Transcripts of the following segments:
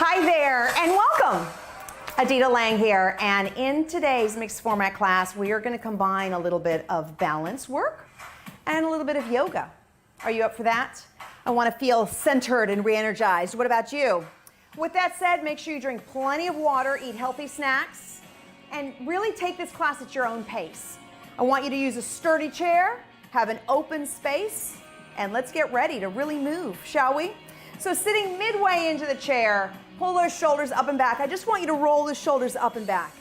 Hi there and welcome. Adita Lang here, and in today's mixed format class we are going to combine a little bit of balance work and a little bit of yoga. Are you up for that? I want to feel centered and re-energized. What about you? With that said, make sure you drink plenty of water, eat healthy snacks, and really take this class at your own pace. I want you to use a sturdy chair, have an open space, and let's get ready to really move, shall we? So sitting midway into the chair, pull those shoulders up and back. I just want you to roll the shoulders up and back.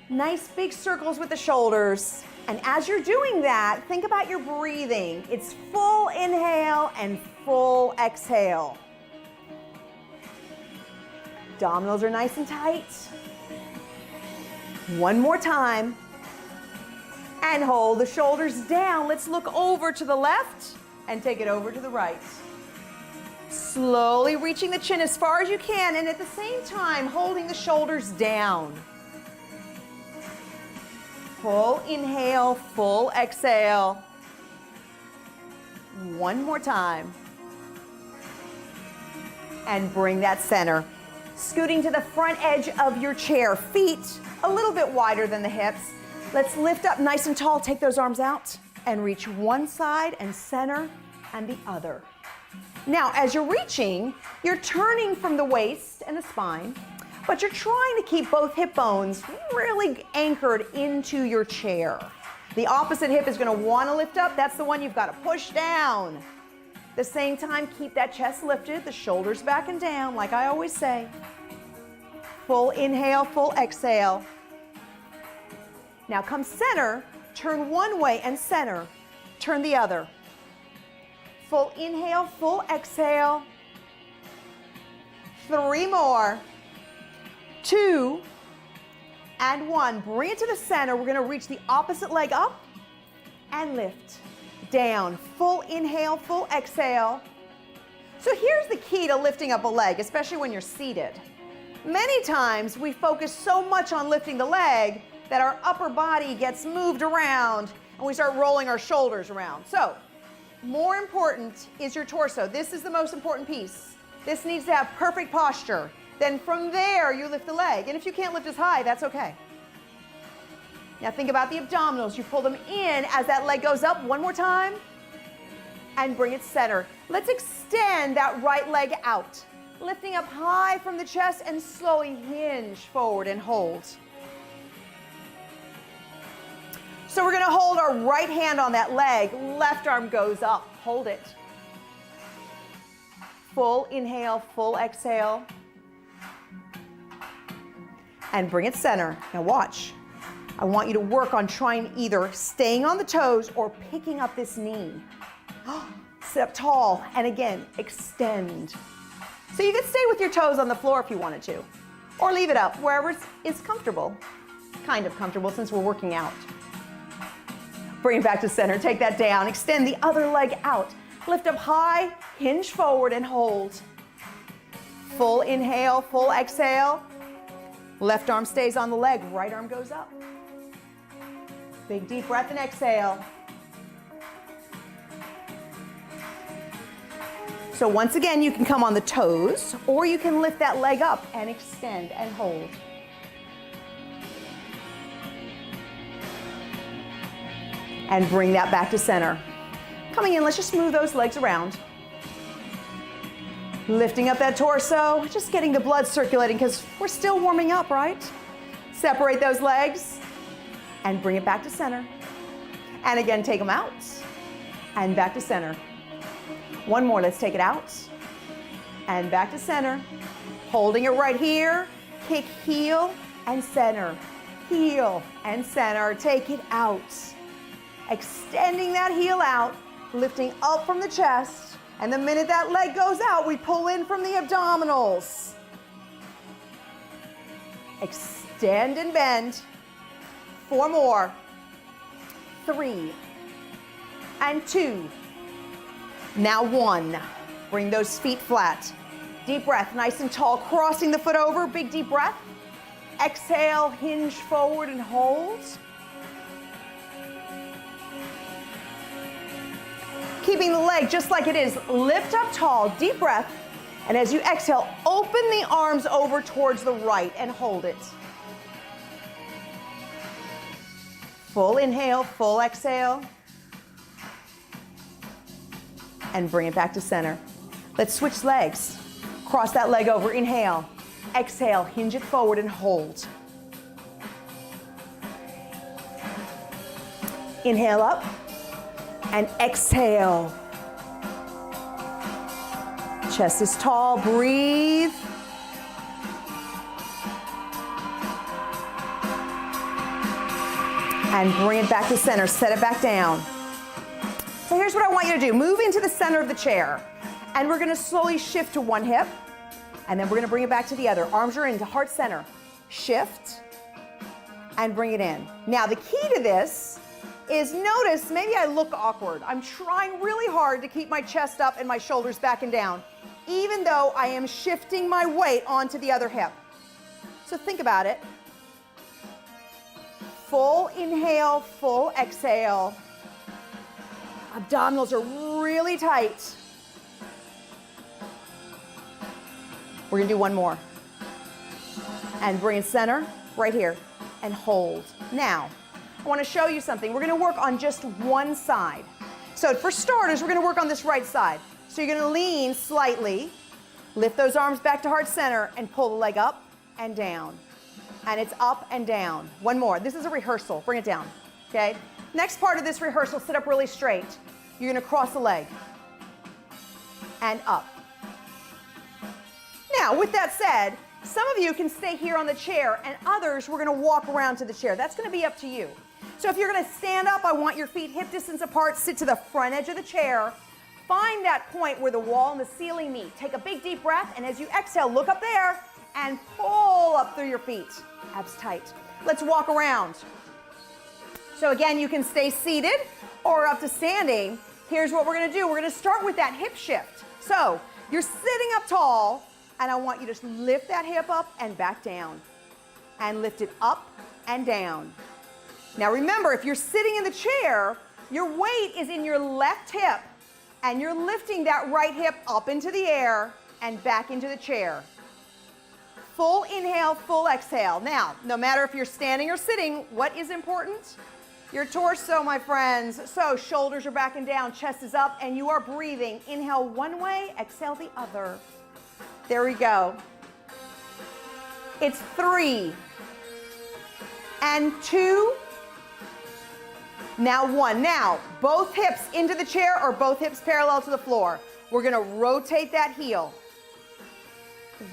Nice big circles with the shoulders. And as you're doing that, think about your breathing. It's full inhale and full exhale. Abdominals are nice and tight. One more time. And hold the shoulders down. Let's look over to the left and take it over to the right. Slowly reaching the chin as far as you can, and at the same time holding the shoulders down. Full inhale, full exhale. One more time. And bring that center. Scooting to the front edge of your chair, feet a little bit wider than the hips. Let's lift up nice and tall, take those arms out, and reach one side and center and the other. Now, as you're reaching, you're turning from the waist and the spine, but you're trying to keep both hip bones really anchored into your chair. The opposite hip is going to want to lift up. That's the one you've got to push down. At the same time, keep that chest lifted, the shoulders back and down, like I always say. Full inhale, full exhale. Now come center, turn one way and center, turn the other. Full inhale, full exhale. 3 more. 2 and 1. Bring it to the center. We're going to reach the opposite leg up and lift. Down. Full inhale, full exhale. So here's the key to lifting up a leg, especially when you're seated. Many times we focus so much on lifting the leg that our upper body gets moved around and we start rolling our shoulders around. So more important is your torso. This is the most important piece. This needs to have perfect posture. Then from there, you lift the leg. And if you can't lift as high, that's okay. Now think about the abdominals. You pull them in as that leg goes up. One more time. And bring it center. Let's extend that right leg out. Lifting up high from the chest and slowly hinge forward and hold. So we're going to hold our right hand on that leg. Left arm goes up. Hold it. Full inhale, full exhale. And bring it center. Now watch. I want you to work on trying either staying on the toes or picking up this knee. Sit up tall. And again, extend. So you could stay with your toes on the floor if you wanted to. Or leave it up wherever it's comfortable. Kind of comfortable since we're working out. Bring it back to center, take that down, extend the other leg out. Lift up high, hinge forward and hold. Full inhale, full exhale. Left arm stays on the leg, right arm goes up. Big deep breath and exhale. So once again, you can come on the toes or you can lift that leg up and extend and hold. And bring that back to center. Coming in, let's just move those legs around. Lifting up that torso, just getting the blood circulating because we're still warming up, right? Separate those legs and bring it back to center. And again, take them out and back to center. One more, let's take it out and back to center. Holding it right here, kick heel and center. Heel and center, take it out. Extending that heel out, lifting up from the chest, and the minute that leg goes out, we pull in from the abdominals. Extend and bend. 4 more. 3 and 2. Now 1. Bring those feet flat. Deep breath, nice and tall, crossing the foot over, big deep breath. Exhale, hinge forward and hold. Keeping the leg just like it is. Lift up tall, deep breath, And as you exhale, open the arms over towards the right and hold it. Full inhale, full exhale. And bring it back to center. Let's switch legs. Cross that leg over, inhale. Exhale, hinge it forward and hold. Inhale up and exhale. Chest is tall, breathe. And bring it back to center, set it back down. So here's what I want you to do. Move into the center of the chair. And we're gonna slowly shift to one hip. And then we're gonna bring it back to the other. Arms are into heart center. Shift and bring it in. Now the key to this is notice, maybe I look awkward. I'm trying really hard to keep my chest up and my shoulders back and down, even though I am shifting my weight onto the other hip. So think about it. Full inhale, full exhale. Abdominals are really tight. We're gonna do one more. And bring it center, right here, and hold. Now, I wanna show you something. We're gonna work on just one side. So for starters, we're gonna work on this right side. So you're gonna lean slightly, lift those arms back to heart center, and pull the leg up and down. And it's up and down. One more. This is a rehearsal. Bring it down, okay? Next part of this rehearsal, sit up really straight. You're gonna cross the leg and up. Now, with that said, some of you can stay here on the chair, and others, we're gonna walk around to the chair. That's gonna be up to you. So if you're gonna stand up, I want your feet hip distance apart, sit to the front edge of the chair. Find that point where the wall and the ceiling meet. Take a big deep breath, and as you exhale, look up there and pull up through your feet. Abs tight. Let's walk around. So again, you can stay seated or up to standing. Here's what we're gonna do. We're gonna start with that hip shift. So you're sitting up tall, and I want you to lift that hip up and back down. And lift it up and down. Now remember, if you're sitting in the chair, your weight is in your left hip, and you're lifting that right hip up into the air and back into the chair. Full inhale, full exhale. Now, no matter if you're standing or sitting, what is important? Your torso, my friends. So shoulders are back and down, chest is up, and you are breathing. Inhale one way, exhale the other. There we go. It's 3 and 2. Now 1. Now, both hips into the chair or both hips parallel to the floor. We're gonna rotate that heel.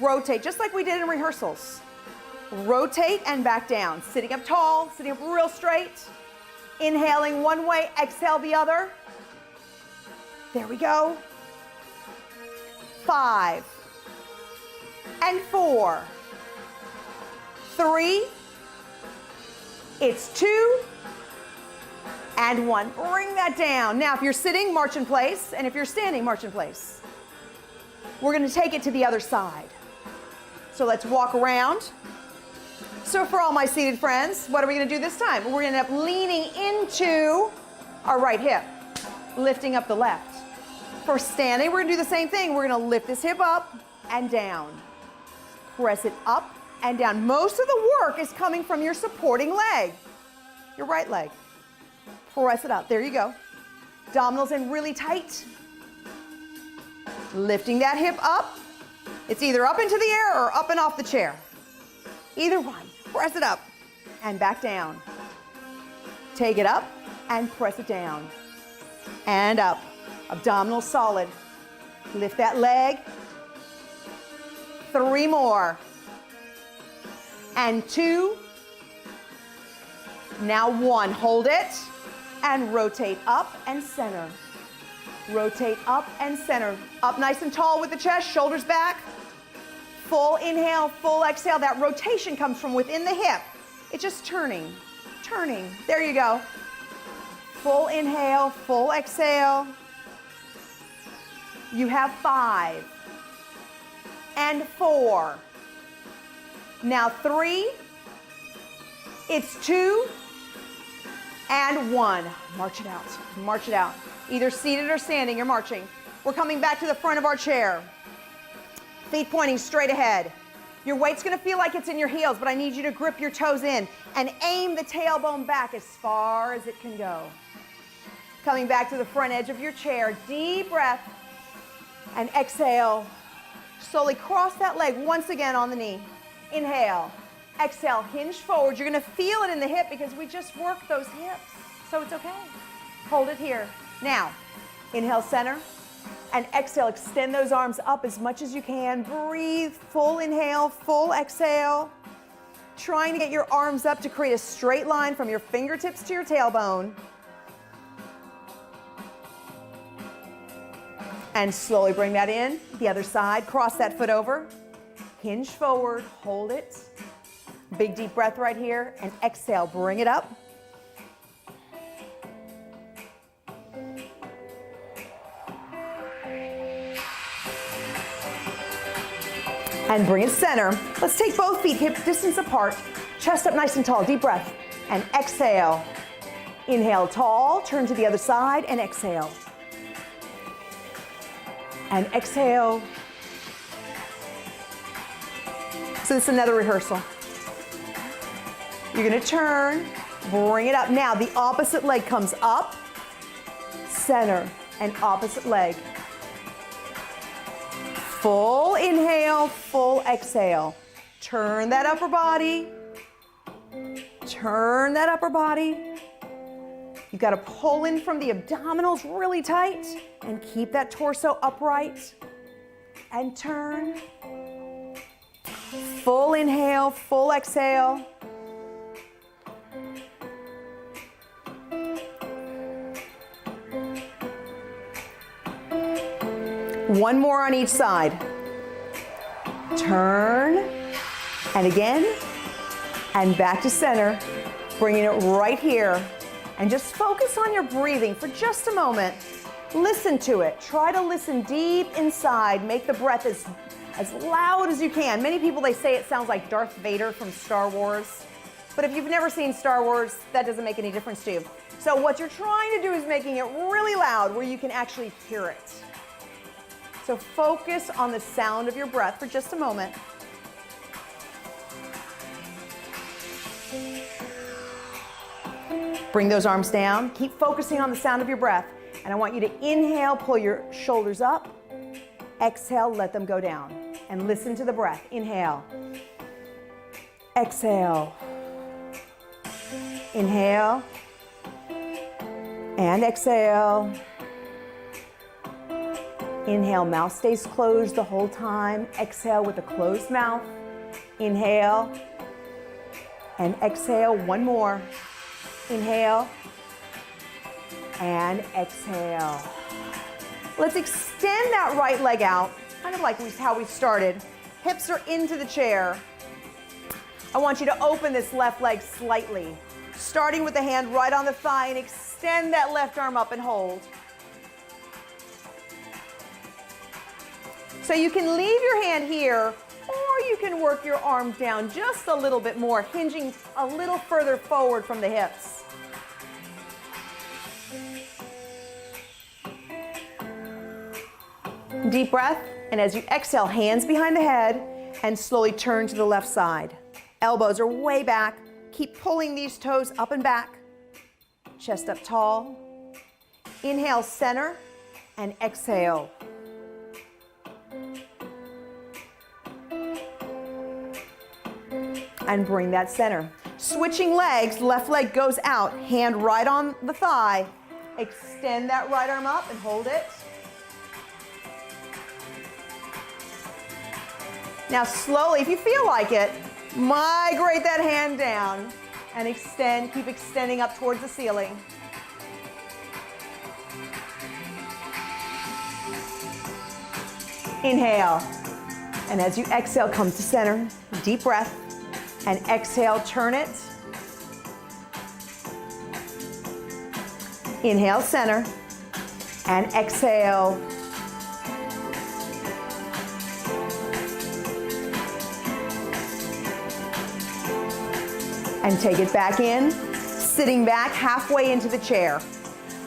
Rotate, just like we did in rehearsals. Rotate and back down. Sitting up tall, sitting up real straight. Inhaling one way, exhale the other. There we go. 5 and 4. 3. It's 2 and 1. Bring that down. Now, if you're sitting, march in place, and if you're standing, march in place. We're going to take it to the other side. So let's walk around. So for all my seated friends, what are we going to do this time? We're going to end up leaning into our right hip, lifting up the left. For standing, we're going to do the same thing. We're going to lift this hip up and down. Press it up and down. Most of the work is coming from your supporting leg, your right leg. Press it up. There you go. Abdominals in really tight. Lifting that hip up. It's either up into the air or up and off the chair. Either one. Press it up and back down. Take it up and press it down. And up. Abdominals solid. Lift that leg. 3 more. And 2. Now 1. Hold it. And rotate up and center. Rotate up and center. Up nice and tall with the chest, shoulders back. Full inhale, full exhale. That rotation comes from within the hip. It's just turning, turning. There you go. Full inhale, full exhale. You have 5 and 4. Now 3. It's 2 and 1. March it out. March it out. Either seated or standing, you're marching. We're coming back to the front of our chair. Feet pointing straight ahead. Your weight's gonna feel like it's in your heels, but I need you to grip your toes in and aim the tailbone back as far as it can go. Coming back to the front edge of your chair, deep breath, and exhale. Slowly cross that leg once again on the knee. Inhale, exhale, hinge forward. You're gonna feel it in the hip because we just worked those hips, so it's okay. Hold it here. Now, inhale, center, and exhale, extend those arms up as much as you can. Breathe, full inhale, full exhale. Trying to get your arms up to create a straight line from your fingertips to your tailbone. And slowly bring that in, the other side, cross that foot over, hinge forward, hold it. Big deep breath right here, and exhale, bring it up. And bring it center. Let's take both feet hip distance apart, chest up nice and tall, deep breath, and exhale. Inhale tall, turn to the other side, and exhale. And exhale. So this is another rehearsal. You're gonna turn, bring it up. Now the opposite leg comes up, center, and opposite leg. Full inhale, full exhale. Turn that upper body. Turn that upper body. You've got to pull in from the abdominals really tight and keep that torso upright. And turn. Full inhale, full exhale. One more on each side. Turn, and again, and back to center. Bringing it right here. And just focus on your breathing for just a moment. Listen to it. Try to listen deep inside. Make the breath as loud as you can. Many people, they say it sounds like Darth Vader from Star Wars. But if you've never seen Star Wars, that doesn't make any difference to you. So what you're trying to do is making it really loud where you can actually hear it. So focus on the sound of your breath for just a moment. Bring those arms down. Keep focusing on the sound of your breath. And I want you to inhale, pull your shoulders up. Exhale, let them go down. And listen to the breath. Inhale. Exhale. Inhale. And exhale. Inhale, mouth stays closed the whole time. Exhale with a closed mouth. Inhale. And exhale, one more. Inhale. And exhale. Let's extend that right leg out, kind of like how we started. Hips are into the chair. I want you to open this left leg slightly, starting with the hand right on the thigh, and extend that left arm up and hold. So you can leave your hand here, or you can work your arm down just a little bit more, hinging a little further forward from the hips. Deep breath, and as you exhale, hands behind the head, and slowly turn to the left side. Elbows are way back. Keep pulling these toes up and back. Chest up tall. Inhale, center, and exhale. And bring that center. Switching legs, left leg goes out, hand right on the thigh. Extend that right arm up and hold it. Now slowly, if you feel like it, migrate that hand down and extend, keep extending up towards the ceiling. Inhale, and as you exhale, come to center, deep breath, and exhale, turn it. Inhale, center, and exhale. And take it back in, sitting back halfway into the chair.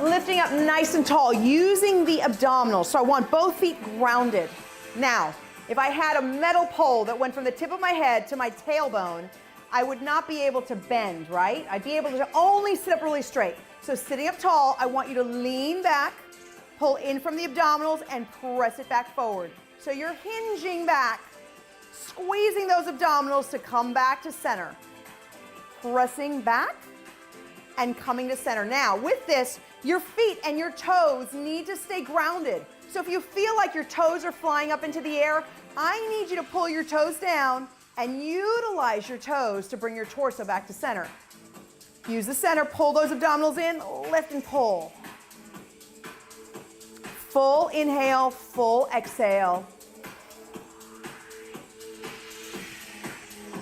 Lifting up nice and tall, using the abdominals. So I want both feet grounded. Now, If I had a metal pole that went from the tip of my head to my tailbone, I would not be able to bend, right? I'd be able to only sit up really straight. So sitting up tall, I want you to lean back, pull in from the abdominals, and press it back forward. So you're hinging back, squeezing those abdominals to come back to center. Pressing back and coming to center. Now, with this, your feet and your toes need to stay grounded. So if you feel like your toes are flying up into the air, I need you to pull your toes down and utilize your toes to bring your torso back to center. Use the center, pull those abdominals in, lift and pull. Full inhale, full exhale.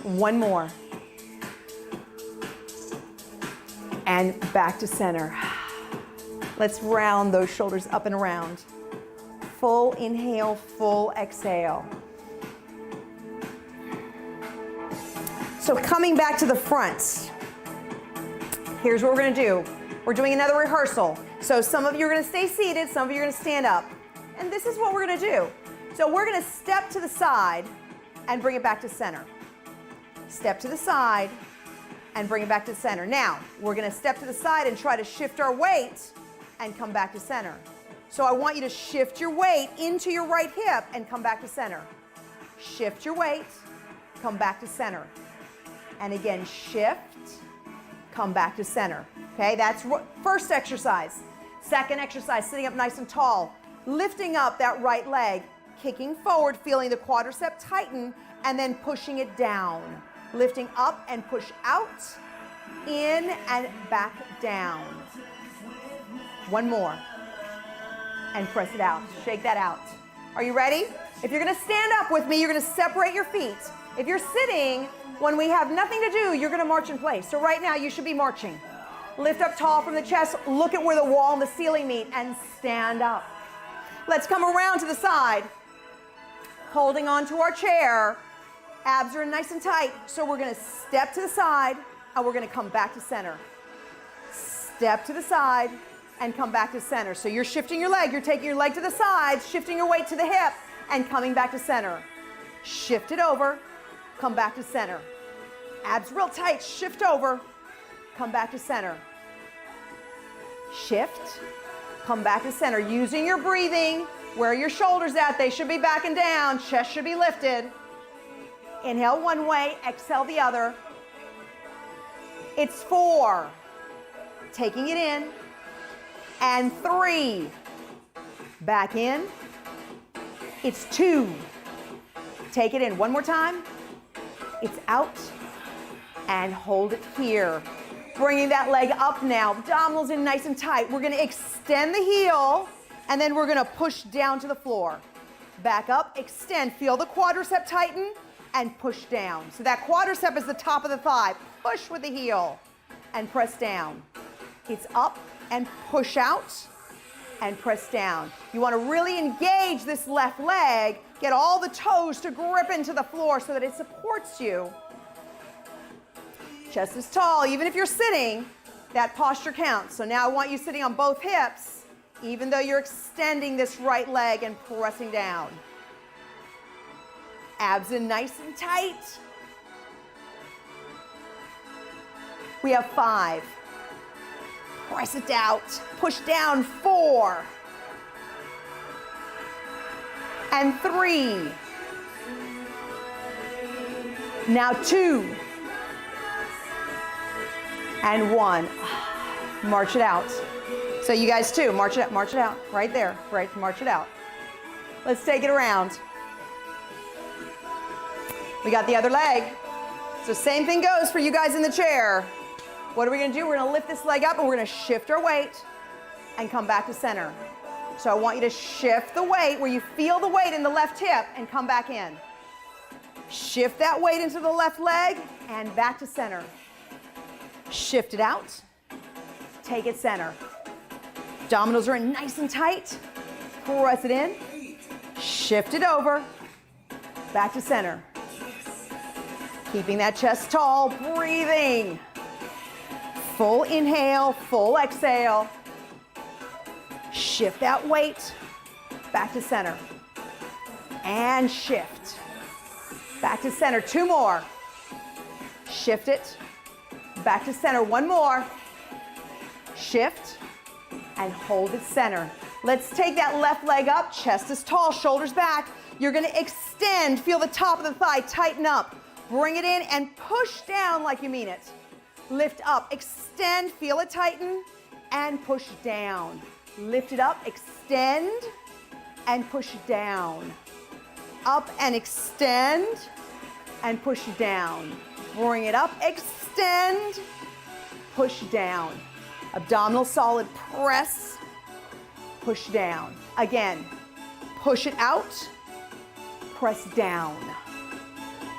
One more. And back to center. Let's round those shoulders up and around. Full inhale, full exhale. So coming back to the front, here's what we're gonna do. We're doing another rehearsal. So some of you are gonna stay seated, some of you are gonna stand up. And this is what we're gonna do. So we're gonna step to the side and bring it back to center. Step to the side and bring it back to center. Now, we're gonna step to the side and try to shift our weight and come back to center. So I want you to shift your weight into your right hip and come back to center. Shift your weight, come back to center. And again, shift, come back to center. Okay, that's first exercise. Second exercise, sitting up nice and tall, lifting up that right leg, kicking forward, feeling the quadricep tighten, and then pushing it down. Lifting up and push out, in and back down. One more. And press it out. Shake that out. Are you ready? If you're gonna stand up with me, you're gonna separate your feet. If you're sitting, when we have nothing to do, you're gonna march in place. So right now, you should be marching. Lift up tall from the chest, look at where the wall and the ceiling meet, and stand up. Let's come around to the side, holding on to our chair. Abs are nice and tight, so we're gonna step to the side, and we're gonna come back to center. Step to the side, and come back to center. So you're shifting your leg, you're taking your leg to the side, shifting your weight to the hip, and coming back to center. Shift it over, come back to center. Abs real tight, shift over, come back to center. Shift, come back to center. Using your breathing, where are your shoulders at? They should be back and down, chest should be lifted. Inhale one way, exhale the other. It's 4, taking it in, and 3, back in. It's 2, take it in one more time. It's out, and hold it here. Bringing that leg up now, abdominals in nice and tight. We're gonna extend the heel, and then we're gonna push down to the floor. Back up, extend, feel the quadricep tighten, and push down. So that quadricep is the top of the thigh. Push with the heel, and press down. It's up, and push out, and press down. You wanna really engage this left leg, get all the toes to grip into the floor so that it supports you. Chest is tall, even if you're sitting, that posture counts. So now I want you sitting on both hips, even though you're extending this right leg and pressing down. Abs in nice and tight. We have 5. Press it out, push down, 4. And 3. Now 2. And 1. March it out. So you guys too, march it out, right there, right, march it out. Let's take it around. We got the other leg. So same thing goes for you guys in the chair. What are we gonna do? We're gonna lift this leg up and we're gonna shift our weight and come back to center. So I want you to shift the weight where you feel the weight in the left hip and come back in. Shift that weight into the left leg and back to center. Shift it out, take it center. Abdominals are in nice and tight. Press it in, shift it over, back to center. Keeping that chest tall, breathing. Full inhale, full exhale. Shift that weight, back to center. and shift. Back to center, 2 more. Shift it. Back to center, 1 more. Shift and hold it center. Let's take that left leg up, chest is tall, shoulders back. You're gonna extend, feel the top of the thigh tighten up. Bring it in and push down like you mean it. Lift up, extend, feel it tighten, and push down. Lift it up, extend, and push down. Up and extend, and push down. Bring it up, extend, push down. Abdominal solid, press, push down. Again, push it out, press down.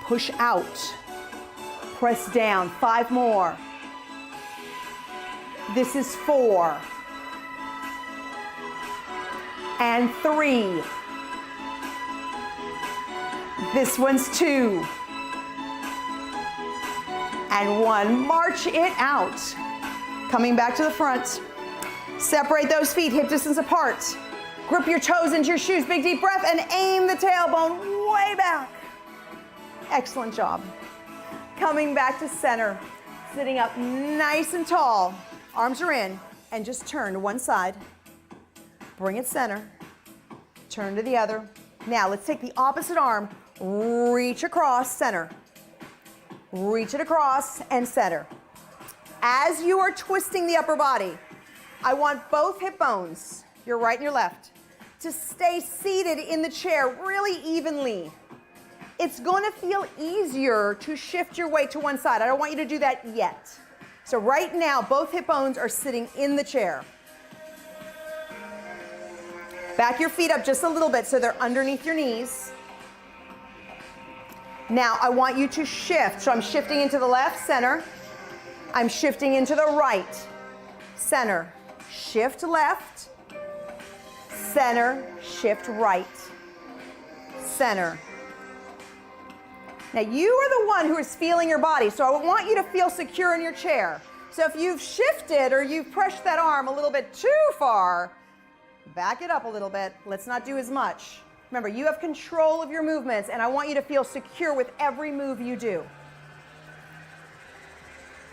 Push out, press down. 5 more. This is 4. And 3. This one's 2. And 1. March it out. Coming back to the front. Separate those feet hip distance apart. Grip your toes into your shoes. Big deep breath and aim the tailbone way back. Excellent job. Coming back to center. Sitting up nice and tall. Arms are in. And just turn to one side. Bring it center. Turn to the other. Now let's take the opposite arm. Reach across, center. Reach it across and center. As you are twisting the upper body, I want both hip bones, your right and your left, to stay seated in the chair really evenly. It's going to feel easier to shift your weight to one side. I don't want you to do that yet. So right now, both hip bones are sitting in the chair. Back your feet up just a little bit so they're underneath your knees. Now I want you to shift. So I'm shifting into the left, center. I'm shifting into the right, center. Shift left, center, shift right, center. Now you are the one who is feeling your body, so I want you to feel secure in your chair. So if you've shifted or you've pushed that arm a little bit too far, back it up a little bit. Let's not do as much. Remember, you have control of your movements, and I want you to feel secure with every move you do.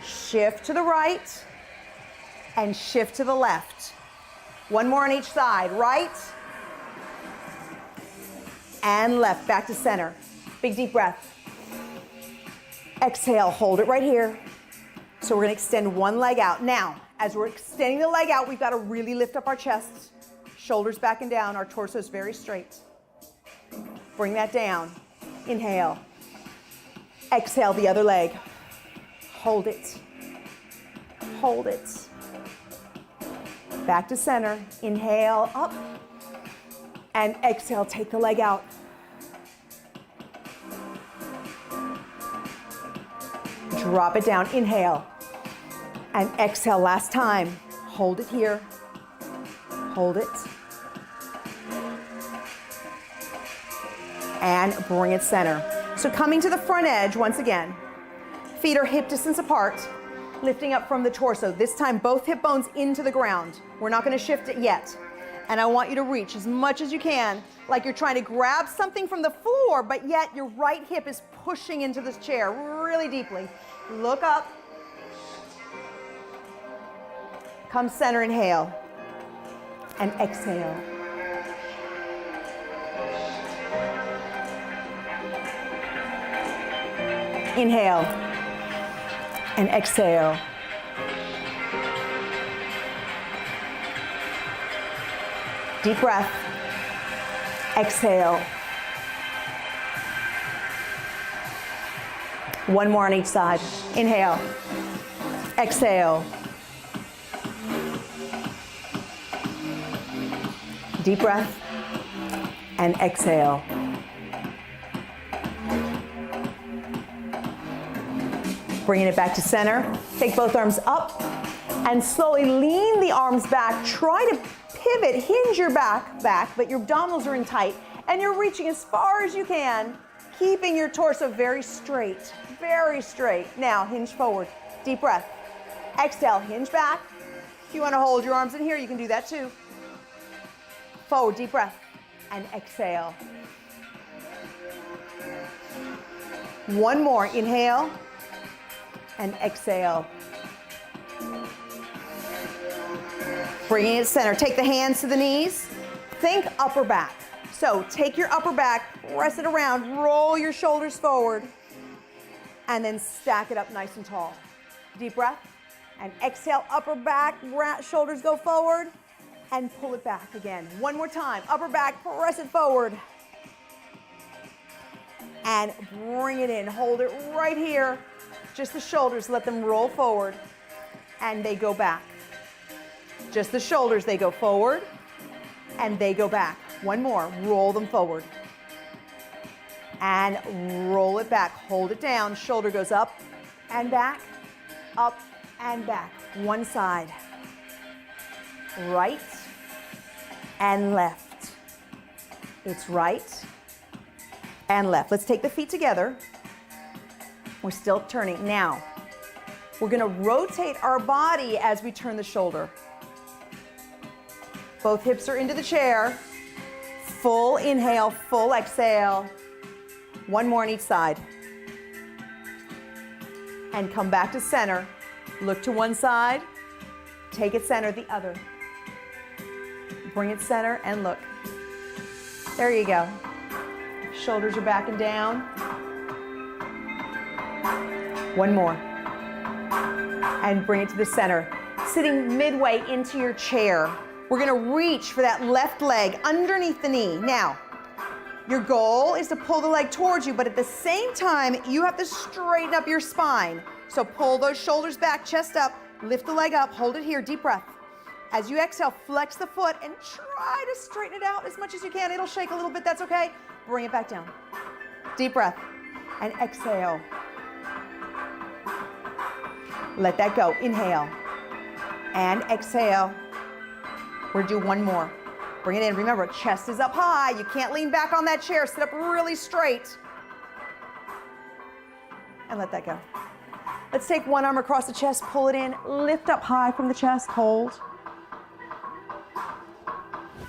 Shift to the right and shift to the left. 1 more on each side. Right and left. Back to center. Big deep breath. Exhale, hold it right here. So we're going to extend one leg out. Now, as we're extending the leg out, we've got to really lift up our chests. Shoulders back and down. Our torso is very straight. Bring that down. Inhale. Exhale the other leg. Hold it. Hold it. Back to center. Inhale up. And exhale, take the leg out. Drop it down. Inhale. And exhale last time. Hold it here. Hold it. And bring it center. So coming to the front edge once again. Feet are hip distance apart, lifting up from the torso. This time both hip bones into the ground. We're not going to shift it yet. And I want you to reach as much as you can, like you're trying to grab something from the floor, but yet your right hip is pushing into this chair really deeply. Look up. Come center, inhale. And exhale. Inhale. And exhale. Deep breath. Exhale. 1 more on each side. Inhale. Exhale. Deep breath. And exhale. Bringing it back to center. Take both arms up and slowly lean the arms back. Try to pivot, hinge your back, but your abdominals are in tight and you're reaching as far as you can, keeping your torso very straight, very straight. Now hinge forward, deep breath. Exhale, hinge back. If you want to hold your arms in here, you can do that too. Forward, deep breath, and exhale. One more, inhale and exhale. Bringing it center. Take the hands to the knees. Think upper back. So take your upper back, press it around, roll your shoulders forward, and then stack it up nice and tall. Deep breath, and exhale, upper back, shoulders go forward, and pull it back again. One more time, upper back, press it forward, and bring it in. Hold it right here. Just the shoulders, let them roll forward, and they go back. Just the shoulders, they go forward, and they go back. One more, roll them forward. And roll it back, hold it down, shoulder goes up and back, up and back. One side, right and left. It's right and left. Let's take the feet together. We're still turning. Now, we're gonna rotate our body as we turn the shoulder. Both hips are into the chair. Full inhale, full exhale. One more on each side. And come back to center. Look to one side. Take it center, the other. Bring it center and look. There you go. Shoulders are back and down. One more. And bring it to the center. Sitting midway into your chair. We're gonna reach for that left leg underneath the knee. Now, your goal is to pull the leg towards you, but at the same time, you have to straighten up your spine. So pull those shoulders back, chest up, lift the leg up, hold it here, deep breath. As you exhale, flex the foot and try to straighten it out as much as you can. It'll shake a little bit, that's okay. Bring it back down. Deep breath and exhale. Let that go, inhale and exhale. We're gonna do one more. Bring it in. Remember, chest is up high. You can't lean back on that chair. Sit up really straight. And let that go. Let's take one arm across the chest, pull it in, lift up high from the chest, hold.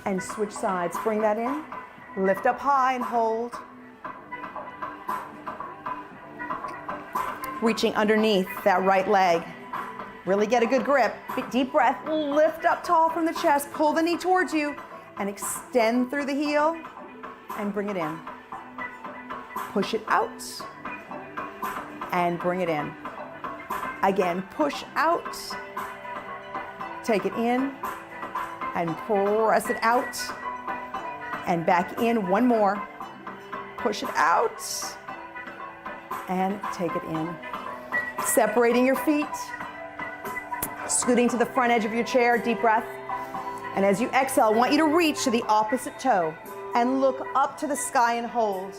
And switch sides. Bring that in. Lift up high and hold. Reaching underneath that right leg. Really get a good grip. Deep breath, lift up tall from the chest, pull the knee towards you, and extend through the heel, and bring it in. Push it out, and bring it in. Again, push out, take it in, and press it out, and back in. One more. Push it out, and take it in. Separating your feet. Scooting to the front edge of your chair, deep breath. And as you exhale, I want you to reach to the opposite toe and look up to the sky and hold.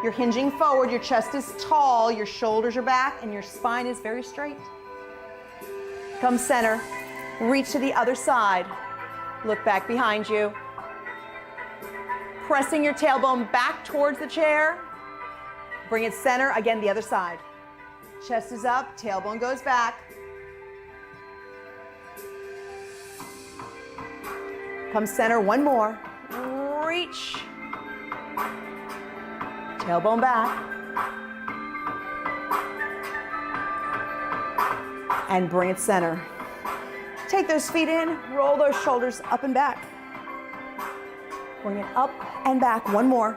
You're hinging forward, your chest is tall, your shoulders are back, and your spine is very straight. Come center, reach to the other side. Look back behind you. Pressing your tailbone back towards the chair. Bring it center, again, the other side. Chest is up, tailbone goes back. Come center, one more. Reach. Tailbone back. And bring it center. Take those feet in, roll those shoulders up and back. Bring it up and back, one more.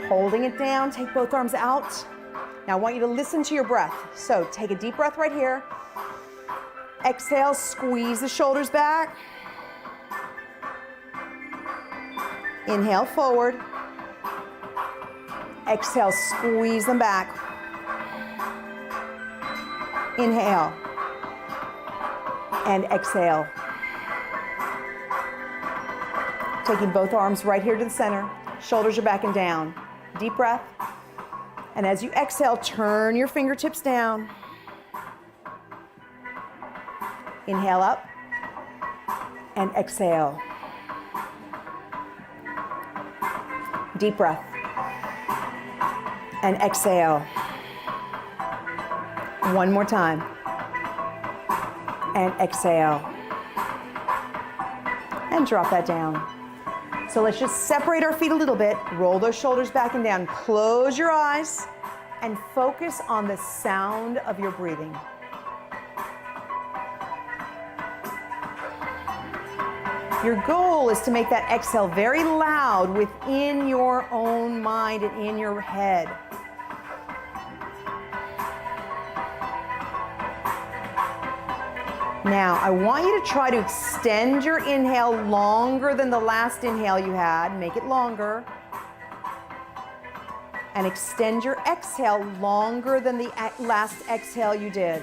Holding it down, take both arms out. Now I want you to listen to your breath. So take a deep breath right here. Exhale, squeeze the shoulders back. Inhale forward. Exhale, squeeze them back. Inhale. And exhale. Taking both arms right here to the center. Shoulders are back and down. Deep breath. And as you exhale, turn your fingertips down. Inhale up and exhale. Deep breath. And exhale. One more time. And exhale. And drop that down. So let's just separate our feet a little bit, roll those shoulders back and down, close your eyes, and focus on the sound of your breathing. Your goal is to make that exhale very loud within your own mind and in your head. Now, I want you to try to extend your inhale longer than the last inhale you had. Make it longer. And extend your exhale longer than the last exhale you did.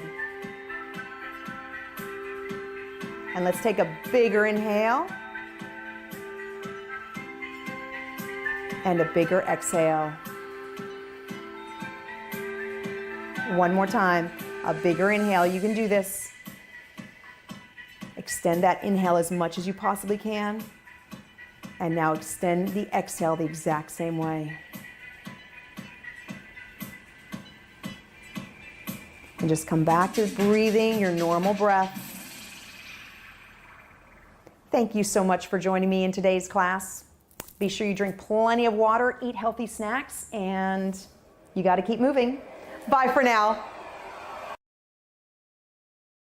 And let's take a bigger inhale. And a bigger exhale. One more time. A bigger inhale. You can do this. Extend that inhale as much as you possibly can. And now extend the exhale the exact same way. And just come back to breathing your normal breath. Thank you so much for joining me in today's class. Be sure you drink plenty of water, eat healthy snacks, and you got to keep moving. Bye for now.